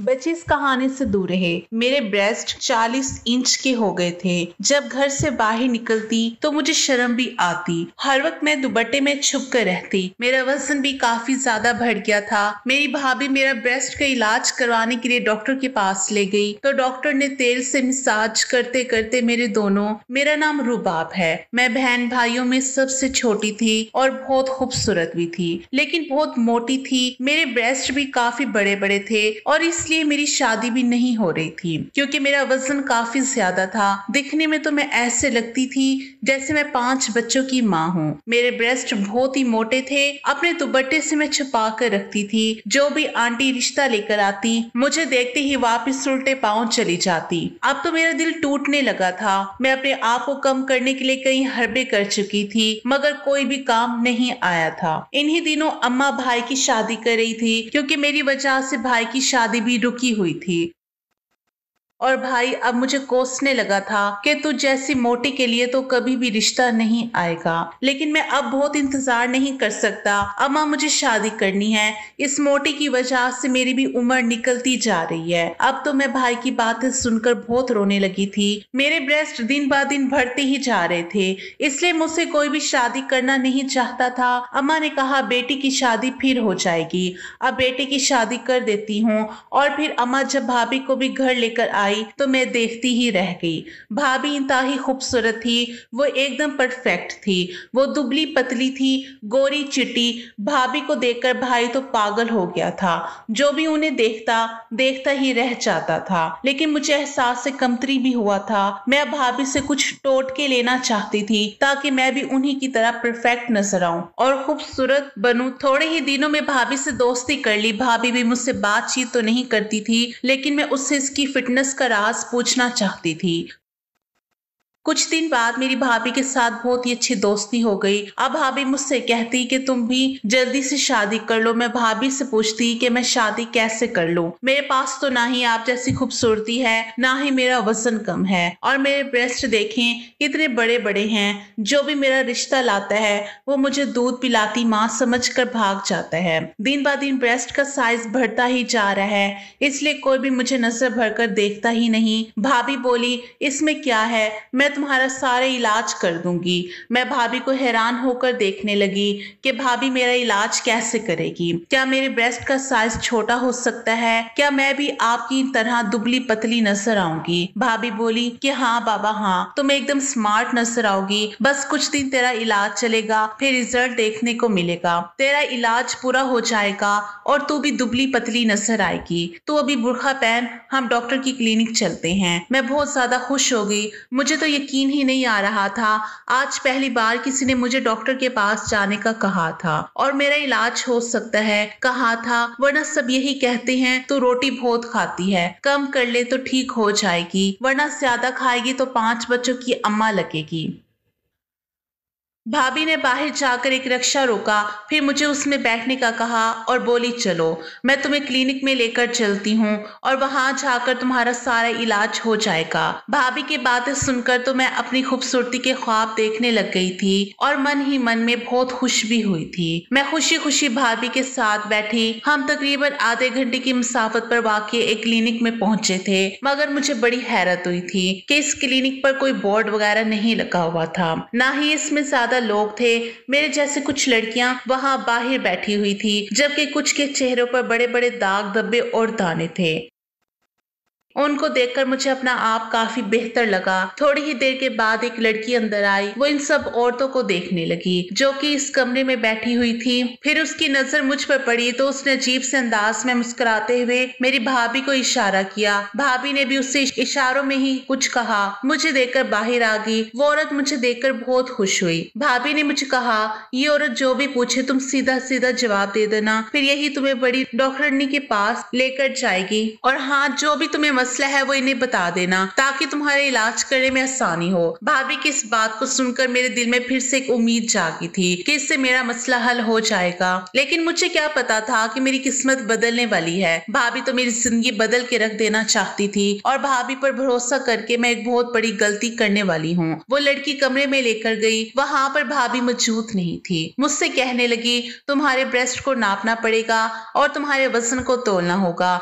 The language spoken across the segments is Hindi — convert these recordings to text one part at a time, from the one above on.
बच्चे इस कहानी से दूर रहे। मेरे ब्रेस्ट 40 इंच के हो गए थे। जब घर से बाहर निकलती तो मुझे शर्म भी आती। हर वक्त मैं दुपट्टे में छुप कर रहती। मेरा वजन भी काफी ज्यादा बढ़ गया था। मेरी भाभी मेरा ब्रेस्ट का इलाज करवाने के लिए डॉक्टर के पास ले गई तो डॉक्टर ने तेल से मसाज करते करते मेरा नाम रुबाब है। मैं बहन भाइयों में सबसे छोटी थी और बहुत खूबसूरत भी थी, लेकिन बहुत मोटी थी। मेरे ब्रेस्ट भी काफी बड़े बड़े थे और इसलिए मेरी शादी भी नहीं हो रही थी क्योंकि मेरा वजन काफी ज्यादा था। दिखने में तो मैं ऐसे लगती थी जैसे मैं 5 बच्चों की माँ हूँ। मेरे ब्रेस्ट बहुत ही मोटे थे। अपने दुपट्टे से मैं छुपा कर रखती थी। जो भी आंटी रिश्ता लेकर आती मुझे देखते ही वापस उल्टे पांव चली जाती। अब तो मेरा दिल टूटने लगा था। मैं अपने आप को कम करने के लिए कई हरबे कर चुकी थी मगर कोई भी काम नहीं आया था। इन्हीं दिनों अम्मा भाई की शादी कर रही थी क्योंकि मेरी वजह से भाई की शादी भी रुकी हुई थी और भाई अब मुझे कोसने लगा था कि तू जैसी मोटी के लिए तो कभी भी रिश्ता नहीं आएगा। लेकिन मैं अब बहुत इंतजार नहीं कर सकता। अम्मा मुझे शादी करनी है। इस मोटी की वजह से मेरी भी उम्र निकलती जा रही है। अब तो मैं भाई की बातें सुनकर बहुत रोने लगी थी। मेरे ब्रेस्ट दिन ब दिन बढ़ते ही जा रहे थे, इसलिए मुझसे कोई भी शादी करना नहीं चाहता था। अम्मा ने कहा बेटी की शादी फिर हो जाएगी, अब बेटे की शादी कर देती हूँ। और फिर अम्मा जब भाभी को भी घर लेकर आई तो मैं देखती ही रह गई। भाभी इंतहाई खूबसूरत थी। वो एकदम परफेक्ट थी। वो दुबली पतली थी, गोरी चिट्टी। भाभी को देखकर भाई तो पागल हो गया था। जो भी उन्हें देखता देखता ही रह जाता था। लेकिन मुझे एहसास से कमतरी भी हुआ था। मैं भाभी से कुछ टोटके लेना चाहती थी ताकि मैं भी उन्हीं की तरह परफेक्ट नजर आऊं और खूबसूरत बनूं। थोड़े ही दिनों में भाभी से दोस्ती कर ली। भाभी भी मुझसे बातचीत तो नहीं करती थी, लेकिन मैं उससे इसकी फिटनेस का राज पूछना चाहती थी। कुछ दिन बाद मेरी भाभी के साथ बहुत ही अच्छी दोस्ती हो गई। अब भाभी मुझसे कहती कि तुम भी जल्दी से शादी कर लो। मैं भाभी से पूछती कि मैं शादी कैसे कर लूं। मेरे पास तो ना ही आप जैसी खूबसूरती है, ना ही मेरा वजन कम है, और मेरे ब्रेस्ट देखें कितने बड़े बड़े हैं। जो भी मेरा रिश्ता लाता है वो मुझे दूध पिलाती माँ समझकर भाग जाता है। दिन ब दिन ब्रेस्ट का साइज बढ़ता ही जा रहा है, इसलिए कोई भी मुझे नजर भरकर देखता ही नहीं। भाभी बोली इसमें क्या है, मैं तुम्हारा सारा इलाज कर दूंगी। मैं भाभी को हैरान होकर देखने लगी कि भाभी मेरा इलाज कैसे करेगी। क्या मेरे ब्रेस्ट का साइज छोटा हो सकता है? क्या मैं भी आपकी तरह दुबली पतली नजर आऊंगी? भाभी बोली कि हाँ बाबा हाँ, तुम एकदम स्मार्ट नजर आओगी। बस कुछ दिन तेरा इलाज चलेगा, फिर रिजल्ट देखने को मिलेगा। तेरा इलाज पूरा हो जाएगा और तू भी दुबली पतली नजर आएगी। तू अभी बुर्खा पहन, हम डॉक्टर की क्लिनिक चलते हैं। मैं बहुत ज्यादा खुश हो गई। मुझे तो यकीन ही नहीं आ रहा था। आज पहली बार किसी ने मुझे डॉक्टर के पास जाने का कहा था और मेरा इलाज हो सकता है कहा था, वरना सब यही कहते हैं तो रोटी बहुत खाती है, कम कर ले तो ठीक हो जाएगी, वरना ज्यादा खाएगी तो 5 बच्चों की अम्मा लगेगी। भाभी ने बाहर जाकर एक रिक्शा रोका, फिर मुझे उसमें बैठने का कहा और बोली चलो मैं तुम्हें क्लिनिक में लेकर चलती हूँ और वहां जाकर तुम्हारा सारा इलाज हो जाएगा। भाभी की बातें सुनकर तो मैं अपनी खूबसूरती के ख्वाब देखने लग गई थी और मन ही मन में बहुत खुश भी हुई थी। मैं खुशी खुशी भाभी के साथ बैठी। हम तकरीबन आधे घंटे की मुसाफत पर वाक़ एक क्लिनिक में पहुंचे थे, मगर मुझे बड़ी हैरत हुई थी कि इस क्लिनिक पर कोई बोर्ड वगैरह नहीं लगा हुआ था, ना ही इसमें ज्यादा लोग थे। मेरे जैसे कुछ लड़कियां वहां बाहर बैठी हुई थी, जबकि कुछ के चेहरों पर बड़े बड़े दाग धब्बे और दाने थे। उनको देखकर मुझे अपना आप काफी बेहतर लगा। थोड़ी ही देर के बाद एक लड़की अंदर आई। वो इन सब औरतों को देखने लगी जो कि इस कमरे में बैठी हुई थी। फिर उसकी नजर मुझ पर पड़ी तो उसने अजीब से अंदाज में मुस्कुराते हुए मेरी भाभी को इशारा किया। भाभी ने भी उससे इशारों में ही कुछ कहा। मुझे देखकर बाहर आ गई। वो औरत मुझे देखकर बहुत खुश हुई। भाभी ने मुझे कहा ये औरत जो भी पूछे तुम सीधा सीधा जवाब दे देना, फिर यही तुम्हें बड़ी डॉक्टरनी के पास लेकर जाएगी। और हाँ, जो भी तुम्हें मसला है वो इन्हें बता देना ताकि तुम्हारे इलाज करने में आसानी हो। भाभी की इस बात को सुनकर मेरे दिल में फिर से एक उम्मीद जागी थी कि इससे मेरा मसला हल हो जाएगा। लेकिन मुझे क्या पता था कि मेरी किस्मत बदलने वाली है। भाभी तो मेरी जिंदगी बदल के रख देना चाहती थी और भाभी पर भरोसा करके मैं एक बहुत बड़ी गलती करने वाली हूँ। वो लड़की कमरे में लेकर गई। वहां पर भाभी मौजूद नहीं थी। मुझसे कहने लगी तुम्हारे ब्रेस्ट को नापना पड़ेगा और तुम्हारे वजन को तोलना होगा।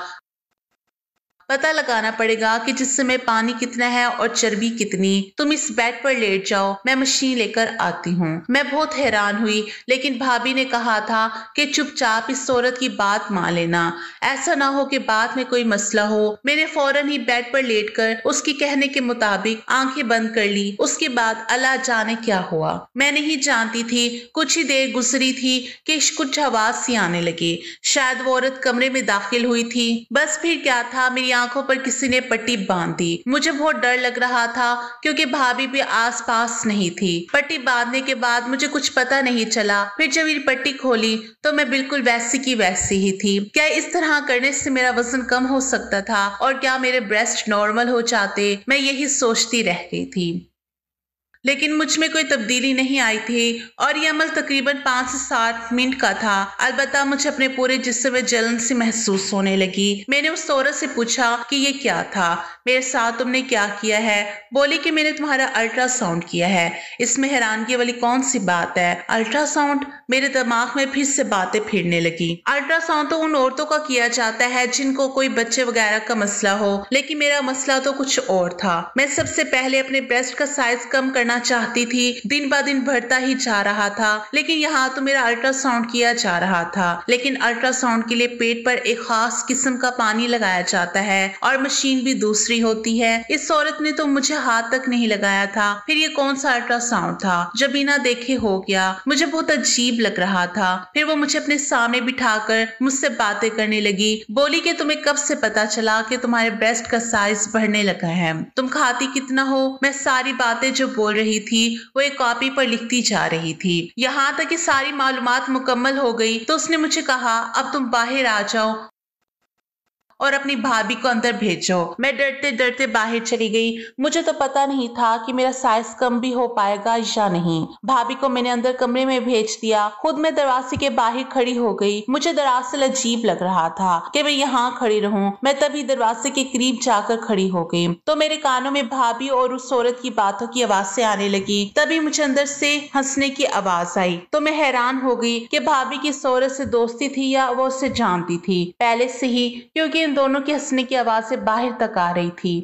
पता लगाना पड़ेगा कि जिस्म में पानी कितना है और चर्बी कितनी। तुम इस बेड पर लेट जाओ, मैं मशीन लेकर आती हूँ। मैं बहुत हैरान हुई, लेकिन भाभी ने कहा था कि चुपचाप इस औरत की बात मान लेना, ऐसा ना हो कि बाद में कोई मसला हो। मैंने फौरन ही बेड पर लेटकर उसकी कहने के मुताबिक आंखें बंद कर ली। उसके बाद अल्लाह जाने क्या हुआ, मैं नहीं जानती थी। कुछ ही देर गुजरी थी कि कुछ आवाज सी आने लगी। शायद वो औरत कमरे में दाखिल हुई थी। बस फिर क्या था, मेरी आंखों पर किसी ने पट्टी बांध दी। मुझे बहुत डर लग रहा था क्योंकि भाभी भी आस पास नहीं थी। पट्टी बांधने के बाद मुझे कुछ पता नहीं चला। फिर जब मेरी पट्टी खोली तो मैं बिल्कुल वैसी की वैसी ही थी। क्या इस तरह करने से मेरा वजन कम हो सकता था और क्या मेरे ब्रेस्ट नॉर्मल हो जाते? मैं यही सोचती रह गई थी, लेकिन मुझ में कोई तब्दीली नहीं आई थी और ये अमल तकरीबन 5 से 7 मिनट का था। अलबत्ता मुझे अपने पूरे जिस्म में जलन सी महसूस होने लगी। मैंने उस औरत से पूछा कि ये क्या था, मेरे साथ तुमने क्या किया है? बोली कि मैंने तुम्हारा अल्ट्रासाउंड किया है। इसमें हैरानगी वाली कौन सी बात है? अल्ट्रासाउंड? मेरे दिमाग में फिर से बातें फिरने लगी। अल्ट्रासाउंड तो उन औरतों का किया जाता है जिनको कोई बच्चे वगैरह का मसला हो, लेकिन मेरा मसला तो कुछ और था। मैं सबसे पहले अपने ब्रेस्ट का साइज कम करना चाहती थी। दिन ब दिन बढ़ता ही जा रहा था, लेकिन यहाँ तो मेरा अल्ट्रासाउंड किया जा रहा था। लेकिन अल्ट्रासाउंड के लिए पेट पर एक खास किस्म का पानी लगाया जाता है और मशीन भी दूसरी होती है। इस औरत ने तो मुझे हाथ तक नहीं लगाया था। फिर ये कौन सा अल्ट्रासाउंड था जो बिना देखे हो गया? मुझे बहुत अजीब लग रहा था। फिर वो मुझे अपने सामने बिठाकर मुझसे बातें करने लगी। बोली कि तुम्हें कब से पता चला कि तुम्हारे ब्रेस्ट का साइज बढ़ने लगा है? तुम खाती कितना हो? मैं सारी बातें जो बोल रही थी वो एक कॉपी पर लिखती जा रही थी। यहाँ तक कि सारी मालूमात मुकम्मल हो गई तो उसने मुझे कहा, अब तुम बाहर आ जाओ और अपनी भाभी को अंदर भेजो। मैं डरते डरते बाहर चली गई। मुझे तो पता नहीं था कि मेरा साइज कम भी हो पाएगा या नहीं। भाभी को मैंने अंदर कमरे में भेज दिया। खुद मैं दरवाजे के बाहर खड़ी हो गई। मुझे दरअसल अजीब लग रहा था कि मैं यहाँ खड़ी रहूं। मैं तभी दरवाजे के करीब जाकर खड़ी हो गई तो मेरे कानों में भाभी और उस औरत की बातों की आवाजें आने लगी। तभी मुझे अंदर से हंसने की आवाज आई तो मैं हैरान हो गई कि भाभी की इस औरत से दोस्ती थी या वो उसे जानती थी पहले से ही, क्योंकि दोनों की हंसने की आवाजें बाहर तक आ रही थी।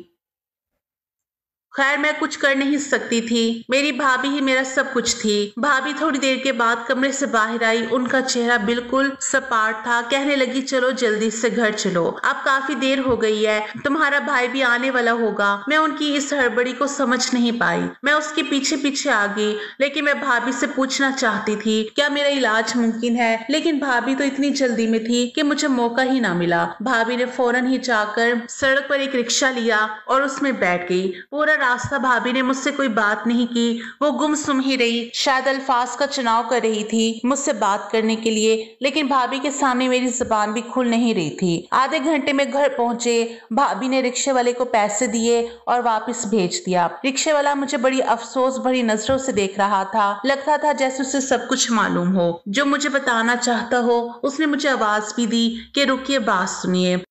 खैर मैं कुछ कर नहीं सकती थी। मेरी भाभी ही मेरा सब कुछ थी। भाभी थोड़ी देर के बाद कमरे से बाहर आई। उनका चेहरा बिल्कुल सपाट था। कहने लगी, चलो जल्दी से घर चलो, अब काफी देर हो गई है, तुम्हारा भाई भी आने वाला होगा। मैं उनकी इस हड़बड़ी को समझ नहीं पाई। मैं उसके पीछे पीछे आ गई, लेकिन मैं भाभी से पूछना चाहती थी क्या मेरा इलाज मुमकिन है, लेकिन भाभी तो इतनी जल्दी में थी कि मुझे मौका ही ना मिला। भाभी ने फौरन ही जाकर सड़क पर एक रिक्शा लिया और उसमें बैठ गई। पूरा रास्ता भाभी ने मुझसे कोई बात नहीं की। वो गुमसुम ही रही, शायद अल्फाज का चुनाव कर रही थी मुझसे बात करने के लिए, लेकिन भाभी के सामने मेरी जुबान भी खुल नहीं रही थी। आधे घंटे में घर पहुंचे। भाभी ने रिक्शे वाले को पैसे दिए और वापस भेज दिया। रिक्शे वाला मुझे बड़ी अफसोस भरी नजरों से देख रहा था। लगता था जैसे उसे सब कुछ मालूम हो, जो मुझे बताना चाहता हो। उसने मुझे आवाज भी दी कि रुकिए, बात सुनिए।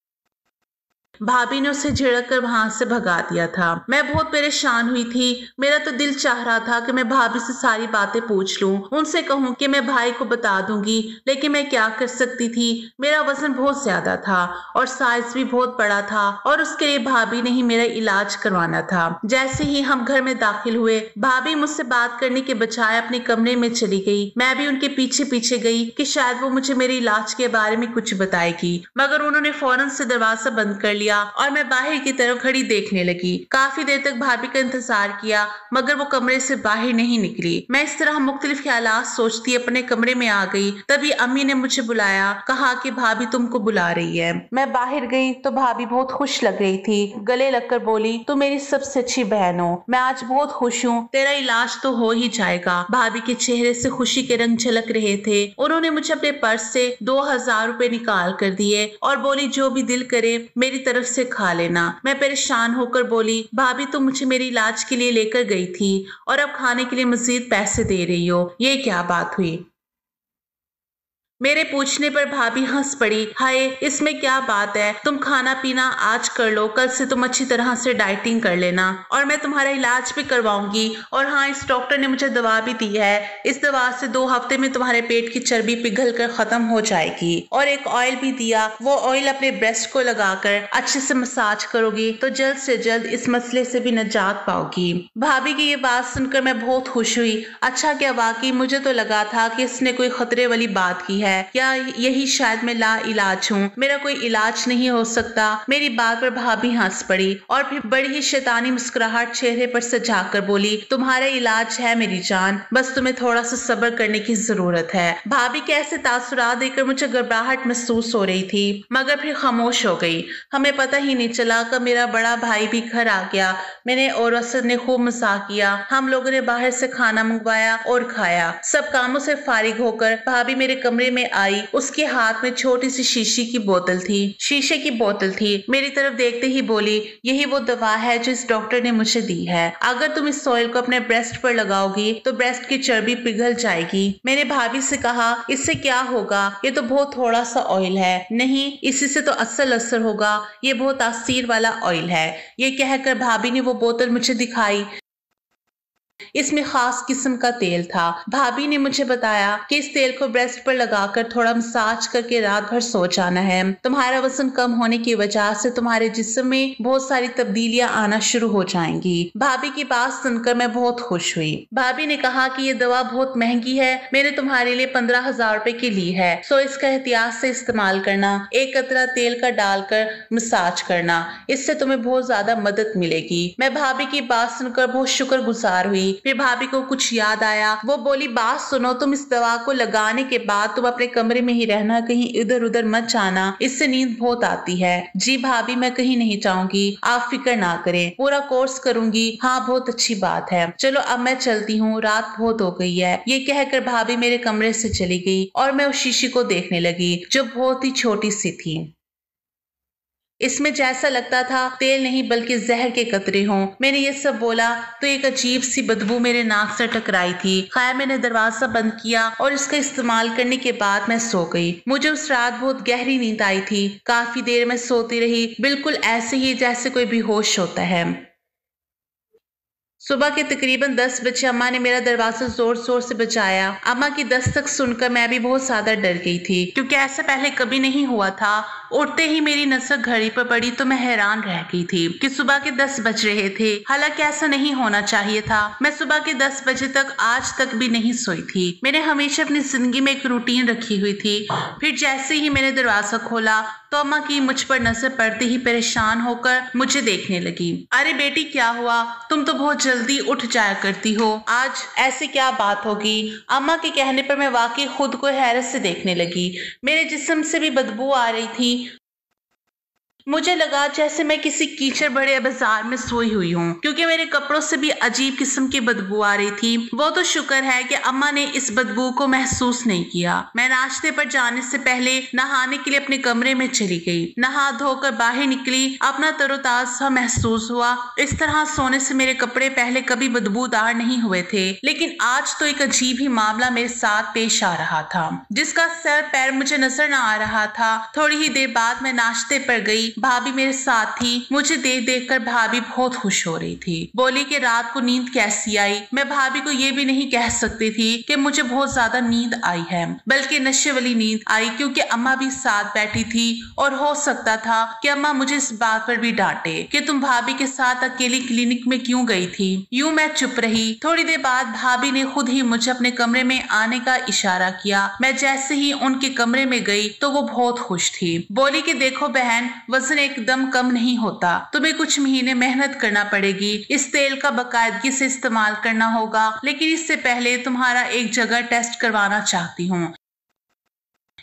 भाभी ने उसे झिड़क कर वहां से भगा दिया था। मैं बहुत परेशान हुई थी। मेरा तो दिल चाह रहा था कि मैं भाभी से सारी बातें पूछ लूं, उनसे कहूं कि मैं भाई को बता दूंगी, लेकिन मैं क्या कर सकती थी? मेरा वजन बहुत ज्यादा था और साइज भी बहुत बड़ा था और उसके लिए भाभी ने ही मेरा इलाज करवाना था। जैसे ही हम घर में दाखिल हुए, भाभी मुझसे बात करने के बजाय अपने कमरे में चली गई। मैं भी उनके पीछे पीछे गई कि शायद वो मुझे मेरे इलाज के बारे में कुछ बताएगी, मगर उन्होंने फौरन से दरवाजा बंद कर लिया और मैं बाहर की तरफ खड़ी देखने लगी। काफी देर तक भाभी का इंतजार किया, मगर वो कमरे से बाहर नहीं निकली। मैं इस तरह मुख्तलिफ ख्यालात सोचती अपने कमरे में आ गई। तभी अम्मी ने मुझे बुलाया, कहा कि भाभी तुमको बुला रही है। मैं बाहर गई तो भाभी बहुत खुश लग रही थी। गले लगकर बोली, तू मेरी सबसे अच्छी बहन हो, मैं आज बहुत खुश हूँ, तेरा इलाज तो हो ही जाएगा। भाभी के चेहरे से खुशी के रंग झलक रहे थे। उन्होंने मुझे अपने पर्स से 2000 रुपए निकाल कर दिए और बोली, जो भी दिल करे मेरी तरफ से खा लेना। मैं परेशान होकर बोली, भाभी तुम मुझे मेरे इलाज के लिए लेकर गई थी और अब खाने के लिए मजीद पैसे दे रही हो, ये क्या बात हुई? मेरे पूछने पर भाभी हंस पड़ी। हाय, इसमें क्या बात है, तुम खाना पीना आज कर लो, कल से तुम अच्छी तरह से डाइटिंग कर लेना और मैं तुम्हारा इलाज भी करवाऊंगी। और हाँ, इस डॉक्टर ने मुझे दवा भी दी है, इस दवा से 2 हफ्ते में तुम्हारे पेट की चर्बी पिघल कर खत्म हो जाएगी। और एक ऑयल भी दिया, वो ऑयल अपने ब्रेस्ट को लगाकर अच्छे से मसाज करोगी तो जल्द से जल्द इस मसले से भी निजात पाओगी। भाभी की ये बात सुनकर मैं बहुत खुश हुई। अच्छा क्या, वाकई मुझे तो लगा था कि इसने कोई खतरे वाली बात की है, या यही शायद मैं ला इलाज हूँ, मेरा कोई इलाज नहीं हो सकता। मेरी बात पर भाभी हंस पड़ी और फिर बड़ी ही शैतानी मुस्कुराहट चेहरे पर सजाकर बोली, तुम्हारा इलाज है मेरी जान, बस तुम्हें थोड़ा सा सब्र करने की जरूरत है। भाभी के ऐसे तासुरात देकर मुझे घबराहट महसूस हो रही थी, मगर फिर खामोश हो गई। हमें पता ही नहीं चला कब मेरा बड़ा भाई भी घर आ गया। मैंने और असद ने खूब मजाक किया, हम लोगों ने बाहर से खाना मंगवाया और खाया। सब कामों से फारिग होकर भाभी मेरे कमरे में आई। उसके हाथ में छोटी सी शीशे की बोतल थी। मेरी तरफ देखते ही बोली, यही वो दवा है जो इस डॉक्टर ने मुझे दी है, अगर तुम इस ऑयल को अपने ब्रेस्ट पर लगाओगी तो ब्रेस्ट की चर्बी पिघल जाएगी। मैंने भाभी से कहा, इससे क्या होगा, ये तो बहुत थोड़ा सा ऑयल है। नहीं, इसी से तो असल असर होगा, ये बहुत तासीर वाला ऑयल है। ये कहकर भाभी ने वो बोतल मुझे दिखाई। इसमें खास किस्म का तेल था। भाभी ने मुझे बताया कि इस तेल को ब्रेस्ट पर लगाकर थोड़ा मसाज करके रात भर सो जाना है। तुम्हारा वजन कम होने की वजह से तुम्हारे जिस्म में बहुत सारी तब्दीलियां आना शुरू हो जाएंगी। भाभी की बात सुनकर मैं बहुत खुश हुई। भाभी ने कहा कि ये दवा बहुत महंगी है, मैंने तुम्हारे लिए 15,000 रुपए की ली है, सो इसका एहतियात से इस्तेमाल करना। एक कतरा तेल का डालकर मसाज करना, इससे तुम्हें बहुत ज्यादा मदद मिलेगी। मैं भाभी की बात सुनकर बहुत शुक्रगुजार हुई। फिर भाभी को कुछ याद आया। वो बोली, बात सुनो, तुम इस दवा को लगाने के बाद तुम अपने कमरे में ही रहना, कहीं इधर उधर मत जाना, इससे नींद बहुत आती है। जी भाभी, मैं कहीं नहीं जाऊंगी, आप फिक्र ना करें, पूरा कोर्स करूंगी। हाँ, बहुत अच्छी बात है, चलो अब मैं चलती हूँ, रात बहुत हो गई है। ये कहकर भाभी मेरे कमरे से चली गई और मैं उस शीशी को देखने लगी जो बहुत ही छोटी सी थी। इसमें जैसा लगता था तेल नहीं बल्कि जहर के कतरे हों। मैंने ये सब बोला तो एक अजीब सी बदबू मेरे नाक से टकराई थी। खैर, मैंने दरवाजा बंद किया और इसका इस्तेमाल करने के बाद मैं सो गई। मुझे उस रात बहुत गहरी नींद आई थी। काफी देर में सोती रही, बिल्कुल ऐसे ही जैसे कोई बेहोश होता है। सुबह के तकरीबन 10 बजे अम्मा ने मेरा दरवाजा जोर जोर से बजाया। अम्मा की दस्तक सुनकर मैं भी बहुत ज्यादा डर गई थी, क्योंकि ऐसा पहले कभी नहीं हुआ था। उठते ही मेरी नजर घड़ी पर पड़ी तो मैं हैरान रह गई थी कि सुबह के 10 बज रहे थे। हालांकि ऐसा नहीं होना चाहिए था। मैं सुबह के 10 बजे तक आज तक भी नहीं सोई थी। मैंने हमेशा अपनी जिंदगी में एक रूटीन रखी हुई थी। फिर जैसे ही मैंने दरवाजा खोला तो अम्मा की मुझ पर नजर पड़ते ही परेशान होकर मुझे देखने लगी। अरे बेटी, क्या हुआ, तुम तो बहुत जल्दी उठ जाया करती हो, आज ऐसी क्या बात होगी। अम्मा के कहने पर मैं वाकई खुद को हैरत से देखने लगी। मेरे जिस्म से भी बदबू आ रही थी। मुझे लगा जैसे मैं किसी कीचड़ भरे बाजार में सोई हुई हूँ, क्योंकि मेरे कपड़ों से भी अजीब किस्म की बदबू आ रही थी। वो तो शुक्र है कि अम्मा ने इस बदबू को महसूस नहीं किया। मैं नाश्ते पर जाने से पहले नहाने के लिए अपने कमरे में चली गई। नहा धोकर बाहर निकली, अपना तरोताजा महसूस हुआ। इस तरह सोने से मेरे कपड़े पहले कभी बदबूदार नहीं हुए थे, लेकिन आज तो एक अजीब ही मामला मेरे साथ पेश आ रहा था, जिसका सर पैर मुझे नजर न आ रहा था। थोड़ी ही देर बाद मैं नाश्ते पर गई। भाभी मेरे साथ थी। मुझे देख देख कर भाभी बहुत खुश हो रही थी। बोली कि रात को नींद कैसी आई। मैं भाभी को ये भी नहीं कह सकती थी कि मुझे बहुत ज्यादा नींद आई है, बल्कि नशे वाली नींद आई, क्योंकि अम्मा भी साथ बैठी थी और हो सकता था कि अम्मा मुझे इस बात पर भी डांटे कि तुम भाभी के साथ अकेली क्लिनिक में क्यों गई थी। यूं मैं चुप रही। थोड़ी देर बाद भाभी ने खुद ही मुझे अपने कमरे में आने का इशारा किया। मैं जैसे ही उनके कमरे में गई तो वो बहुत खुश थी। बोली कि देखो बहन, वजन एकदम कम नहीं होता, तुम्हें कुछ महीने मेहनत करना पड़ेगी। इस तेल का बाकायदगी से इस्तेमाल करना होगा, लेकिन इससे पहले तुम्हारा एक जगह टेस्ट करवाना चाहती हूँ।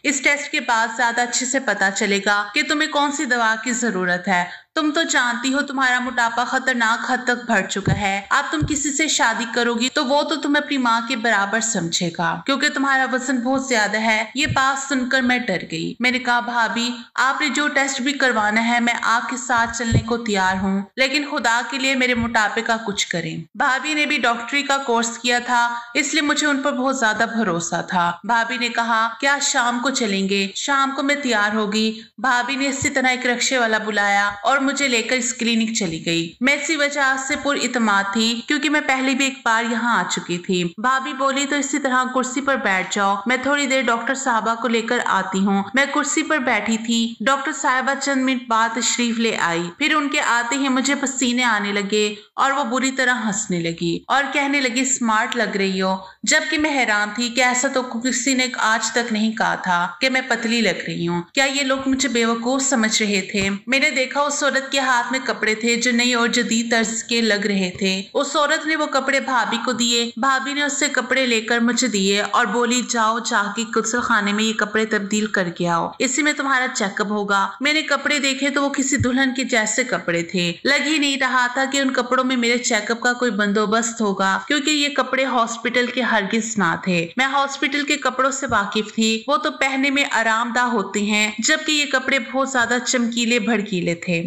इस टेस्ट के बाद ज्यादा अच्छे से पता चलेगा कि तुम्हें कौन सी दवा की जरूरत है। तुम तो जानती हो तुम्हारा मोटापा खतरनाक हद तक बढ़ चुका है। अब तुम किसी से शादी करोगी तो वो तो तुम्हें अपनी माँ के बराबर समझेगा, क्योंकि तुम्हारा वजन बहुत ज्यादा है। ये बात सुनकर मैं डर गई। मैंने कहा, भाभी आपने जो टेस्ट भी करवाना है मैं आपके साथ चलने को तैयार हूँ, लेकिन खुदा के लिए मेरे मोटापे का कुछ करें। भाभी ने भी डॉक्टरी का कोर्स किया था, इसलिए मुझे उन पर बहुत ज्यादा भरोसा था। भाभी ने कहा, क्या शाम को चलेंगे? शाम को मैं तैयार होगी। भाभी ने इसी तरह एक रिक्शे वाला बुलाया और मुझे लेकर इस क्लिनिक चली गई। मैं इसी वजह से पुरइत्माद थी, क्योंकि मैं पहले भी एक बार यहाँ आ चुकी थी। भाभी बोली, तो इसी तरह कुर्सी पर बैठ जाओ, मैं थोड़ी देर डॉक्टर साहबा को लेकर आती हूँ। मैं कुर्सी पर बैठी थी। डॉक्टर साहबा चंद मिनट बाद तशरीफ ले आई। फिर उनके आते ही मुझे पसीने आने लगे और वो बुरी तरह हंसने लगी और कहने लगी, स्मार्ट लग रही हो। जबकि मैं हैरान थी कि ऐसा तो किसी ने आज तक नहीं कहा था कि मैं पतली लग रही हूँ। क्या ये लोग मुझे बेवकूफ समझ रहे थे? मैंने देखा उस औरत के हाथ में कपड़े थे जो नई और जदीद तर्ज के लग रहे थे। उस औरत ने वो कपड़े भाभी को दिए। भाभी ने उससे कपड़े लेकर मुझे दिए और बोली, जाओ जाके गुस्ल खाने में ये कपड़े तब्दील करके आओ, इसी में तुम्हारा चेकअप होगा। मैंने कपड़े देखे तो वो किसी दुल्हन के जैसे कपड़े थे। लग ही नहीं रहा था कि उन कपड़ों में मेरे चेकअप का कोई बंदोबस्त होगा, क्योंकि ये कपड़े हॉस्पिटल के हरगिज ना थे। मैं हॉस्पिटल के कपड़ों से वाकिफ थी। वो तो पहनने में आरामदाह होते हैं, जबकि ये कपड़े बहुत ज्यादा चमकीले भड़कीले थे।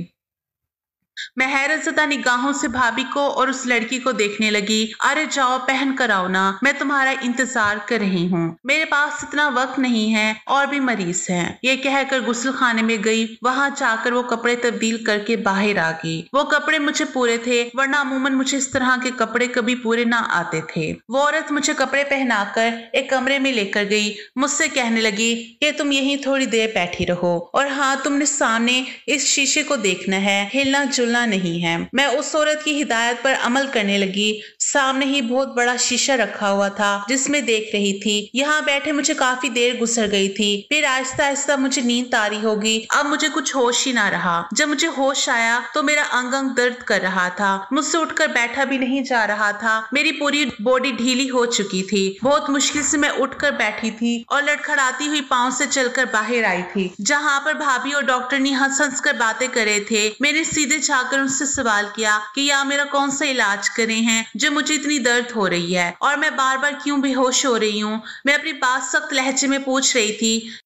मैं हैरतज़दा निगाहों से भाभी को और उस लड़की को देखने लगी। अरे जाओ पहन कर आओ ना, मैं तुम्हारा इंतजार कर रही हूँ। मेरे पास इतना वक्त नहीं है, और भी मरीज हैं। ये कहकर गुस्ल खाने में गई। वहां जाकर वो कपड़े तब्दील करके बाहर आ गई। वो कपड़े मुझे पूरे थे, वरना अमूमन मुझे इस तरह के कपड़े कभी पूरे ना आते थे। वो औरत मुझे कपड़े पहनाकर एक कमरे में लेकर गई। मुझसे कहने लगी कि तुम यहीं थोड़ी देर बैठी रहो, और हाँ, तुमने सामने इस शीशे को देखना है, हिलना नहीं है। मैं उस औरत की हिदायत पर अमल करने लगी। सामने ही बहुत बड़ा शीशा रखा हुआ था जिसमें देख रही थी। यहाँ बैठे मुझे काफी देर गुजर गई थी। फिर आहिस्ता आहिस्ता मुझे नींद तारी होगी। अब मुझे कुछ होश ही ना रहा। जब मुझे होश आया तो मेरा अंग अंग दर्द कर रहा था। मुझसे उठकर बैठा भी नहीं जा रहा था। मेरी पूरी बॉडी ढीली हो चुकी थी। बहुत मुश्किल से मैं उठकर बैठी थी और लड़खड़ाती हुई पांव से चलकर बाहर आई थी। जहाँ पर भाभी और डॉक्टर ने हंस हंस कर बातें कर रहे थे, मैंने सीधे जाकर उनसे सवाल किया कि यहाँ मेरा कौन सा इलाज करे हैं जो मुझे इतनी दर्द हो रही है, और मैं बार बार क्यों बेहोश हो रही हूँ। मैं अपनी बात सख्त लहजे में पूछ रही थी,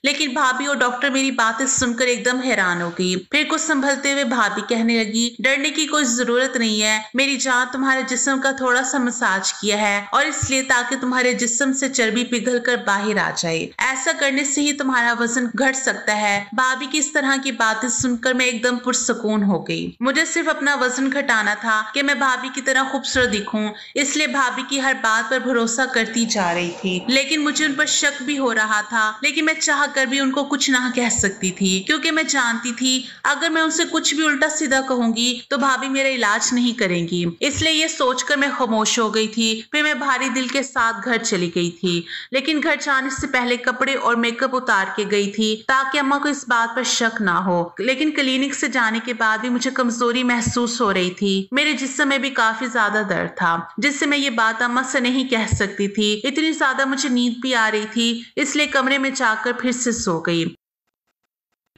लेकिन भाभी और डॉक्टर मेरी बातें सुनकर एकदम हैरान हो गई। फिर कुछ संभलते हुए भाभी कहने लगी, डरने की कोई जरूरत नहीं है। मेरी जान तुम्हारे जिस्म का थोड़ा सा मसाज किया है, और इसलिए ताकि तुम्हारे जिस्म से चर्बी पिघल कर बाहर आ जाए। ऐसा करने से ही तुम्हारा वजन घट सकता है। भाभी की इस तरह की बातें सुनकर मैं एकदम पुरसकून हो गई। मुझे सिर्फ अपना वजन घटाना था कि मैं भाभी की तरह खूबसूरत दिखूं, इसलिए भाभी की हर बात पर भरोसा करती जा रही थी। लेकिन मुझे उन पर शक भी हो रहा था, लेकिन मैं चाह कर भी उनको कुछ ना कह सकती थी, क्योंकि मैं जानती थी अगर मैं उनसे कुछ भी उल्टा सीधा कहूंगी तो भाभी मेरा इलाज नहीं करेंगी। इसलिए ये सोचकर मैं खामोश हो गई थी। फिर मैं भारी दिल के साथ घर चली गई थी, लेकिन घर जाने से पहले कपड़े और मेकअप उतार के गई थी ताकि अम्मा को इस बात पर शक ना हो। लेकिन क्लिनिक से जाने के बाद भी मुझे कमजोरी महसूस हो रही थी। मेरे जिस्म में भी काफी ज्यादा दर्द था, जिससे मैं ये बात अम्मा से नहीं कह सकती थी। इतनी ज्यादा मुझे नींद भी आ रही थी, इसलिए कमरे में जाकर फिर से सो गई।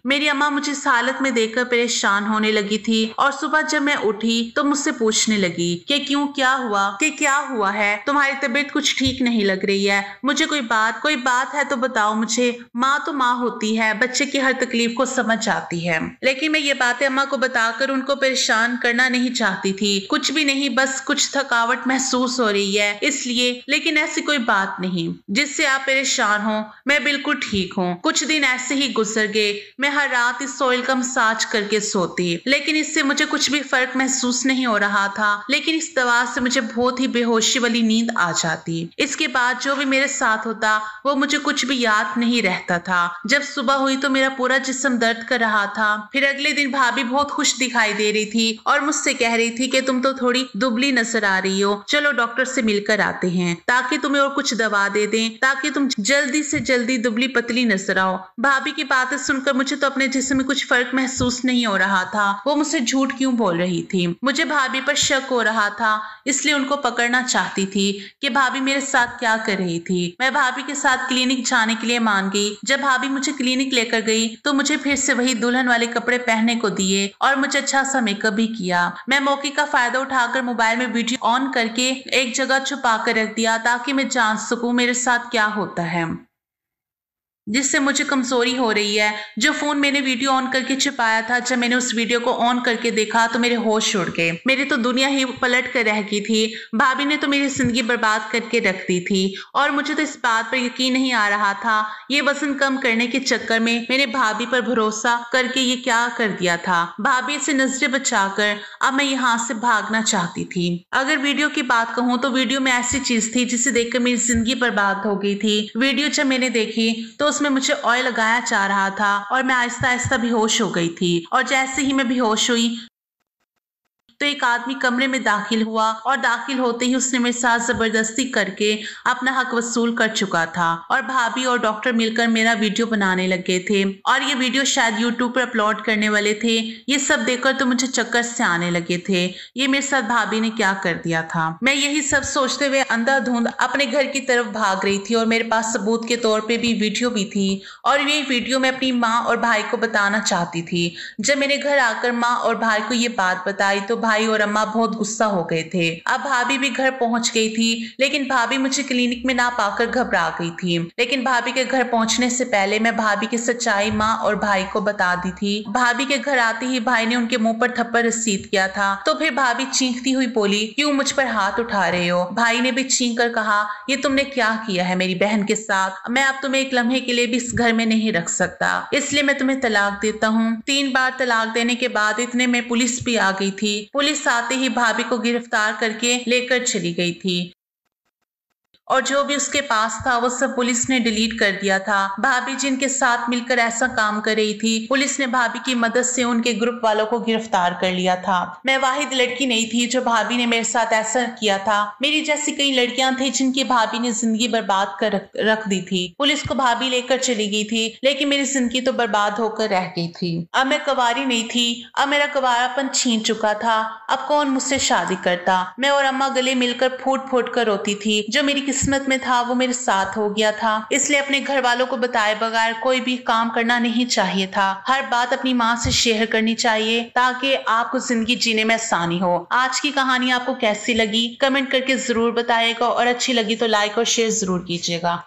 मेरी अम्मा मुझे इस हालत में देखकर परेशान होने लगी थी, और सुबह जब मैं उठी तो मुझसे पूछने लगी कि क्यों, क्या हुआ है, तुम्हारी तबीयत कुछ ठीक नहीं लग रही है। मुझे कोई बात है तो बताओ मुझे। माँ तो माँ होती है, बच्चे की हर तकलीफ को समझ आती है। लेकिन मैं ये बातें अम्मा को बताकर उनको परेशान करना नहीं चाहती थी। कुछ भी नहीं, बस कुछ थकावट महसूस हो रही है इसलिए। लेकिन ऐसी कोई बात नहीं जिससे आप परेशान हो। मैं बिल्कुल ठीक हूँ। कुछ दिन ऐसे ही गुजर गए। मैं हर रात इस ऑयल का मसाज करके सोती, लेकिन इससे मुझे कुछ भी फर्क महसूस नहीं हो रहा था। लेकिन इस दवा से मुझे बहुत ही बेहोशी वाली नींद आ जाती। इसके बाद जो भी मेरे साथ होता वो मुझे कुछ भी याद नहीं रहता था। जब सुबह हुई तो मेरा पूरा जिस्म दर्द कर रहा था। फिर अगले दिन भाभी बहुत खुश दिखाई दे रही थी और मुझसे कह रही थी कि तुम तो थोड़ी दुबली नजर आ रही हो, चलो डॉक्टर से मिलकर आते हैं ताकि तुम्हें और कुछ दवा दे दें ताकि तुम जल्दी से जल्दी दुबली पतली नजर आओ। भाभी की बातें सुनकर मुझे तो अपने जिस्म में कुछ फर्क महसूस नहीं हो रहा था। वो मुझसे झूठ क्यों बोल रही थी? मुझे भाभी पर शक हो रहा था, इसलिए उनको पकड़ना चाहती थी कि भाभी मेरे साथ क्या कर रही थी। मैं भाभी के साथ क्लिनिक जाने के लिए मान गई। जब भाभी मुझे क्लिनिक लेकर गई तो मुझे फिर से वही दुल्हन वाले कपड़े पहनने को दिए और मुझे अच्छा सा मेकअप भी किया। मैं मौके का फायदा उठाकर मोबाइल में वीडियो ऑन करके एक जगह छुपा कर रख दिया ताकि मैं जान सकूं मेरे साथ क्या होता है, जिससे मुझे कमजोरी हो रही है। जो फोन मैंने वीडियो ऑन करके छुपाया था, जब मैंने उस वीडियो को ऑन करके देखा तो मेरे होश उड़ गए। मेरी तो दुनिया ही पलट कर रह गई थी। भाभी ने तो मेरी जिंदगी बर्बाद करके रख दी थी और मुझे तो इस बात पर यकीन नहीं आ रहा था ये वजन कम करने के चक्कर में मैंने भाभी पर भरोसा करके ये क्या कर दिया था। भाभी से नजरें बचाकर अब मैं यहाँ से भागना चाहती थी। अगर वीडियो की बात कहूँ तो वीडियो में ऐसी चीज थी जिसे देखकर मेरी जिंदगी बर्बाद हो गई थी। वीडियो जब मैंने देखी तो उसमें मुझे ऑयल लगाया जा रहा था और मैं आहिस्ता आहिस्ता बेहोश हो गई थी और जैसे ही मैं बेहोश हुई तो एक आदमी कमरे में दाखिल हुआ और दाखिल होते ही उसने मेरे साथ जबरदस्ती करके अपना हक वसूल कर चुका था और भाभी और डॉक्टर मिलकर मेरा वीडियो बनाने लगे थे और ये वीडियो शायद यूट्यूब पर अपलोड करने वाले थे। ये सब देखकर तो मुझे चक्कर से आने लगे थे। ये मेरे साथ भाभी ने क्या कर दिया था। मैं यही सब सोचते हुए अंधाधुंध अपने घर की तरफ भाग रही थी और मेरे पास सबूत के तौर पे भी वीडियो भी थी और ये वीडियो मैं अपनी माँ और भाई को बताना चाहती थी। जब मेरे घर आकर माँ और भाई को ये बात बताई तो भाई और अम्मा बहुत गुस्सा हो गए थे। अब भाभी भी घर पहुंच गई थी, लेकिन भाभी मुझे क्लिनिक में ना पाकर घबरा गई थी। लेकिन भाभी के घर पहुंचने से पहले मैं भाभी की सच्चाई माँ और भाई को बता दी थी। भाभी के घर आते ही भाई ने उनके मुंह पर थप्पड़ रसीद किया था तो फिर भाभी चीखती हुई बोली, क्यों मुझ पर हाथ उठा रहे हो? भाई ने भी चीख कर कहा, ये तुमने क्या किया है मेरी बहन के साथ? मैं अब तुम्हें एक लम्हे के लिए भी इस घर में नहीं रख सकता, इसलिए मैं तुम्हें तलाक देता हूँ। 3 बार तलाक देने के बाद इतने में पुलिस भी आ गई थी। पुलिस आते ही भाभी को गिरफ्तार करके लेकर चली गई थी और जो भी उसके पास था वो सब पुलिस ने डिलीट कर दिया था। भाभी जिनके साथ मिलकर ऐसा काम कर रही थी, पुलिस ने भाभी की मदद से उनके ग्रुप वालों को गिरफ्तार कर लिया था। मैं वाहिद लड़की नहीं थी जो भाभी ने मेरे साथ ऐसा किया था। मेरी जैसी कई लड़कियां थी जिनकी भाभी ने जिंदगी बर्बाद कर रख दी थी। पुलिस को भाभी लेकर चली गई थी, लेकिन मेरी जिंदगी तो बर्बाद होकर रह गई थी। अब मैं कुंवारी नहीं थी, अब मेरा कुंवारापन छीन चुका था। अब कौन मुझसे शादी करता? मैं और अम्मा गले मिलकर फूट फूट कर रोती थी। जो मेरी किस्मत में था वो मेरे साथ हो गया था, इसलिए अपने घर वालों को बताए बगैर कोई भी काम करना नहीं चाहिए था। हर बात अपनी माँ से शेयर करनी चाहिए ताकि आपको जिंदगी जीने में आसानी हो। आज की कहानी आपको कैसी लगी कमेंट करके जरूर बताइएगा और अच्छी लगी तो लाइक और शेयर जरूर कीजिएगा।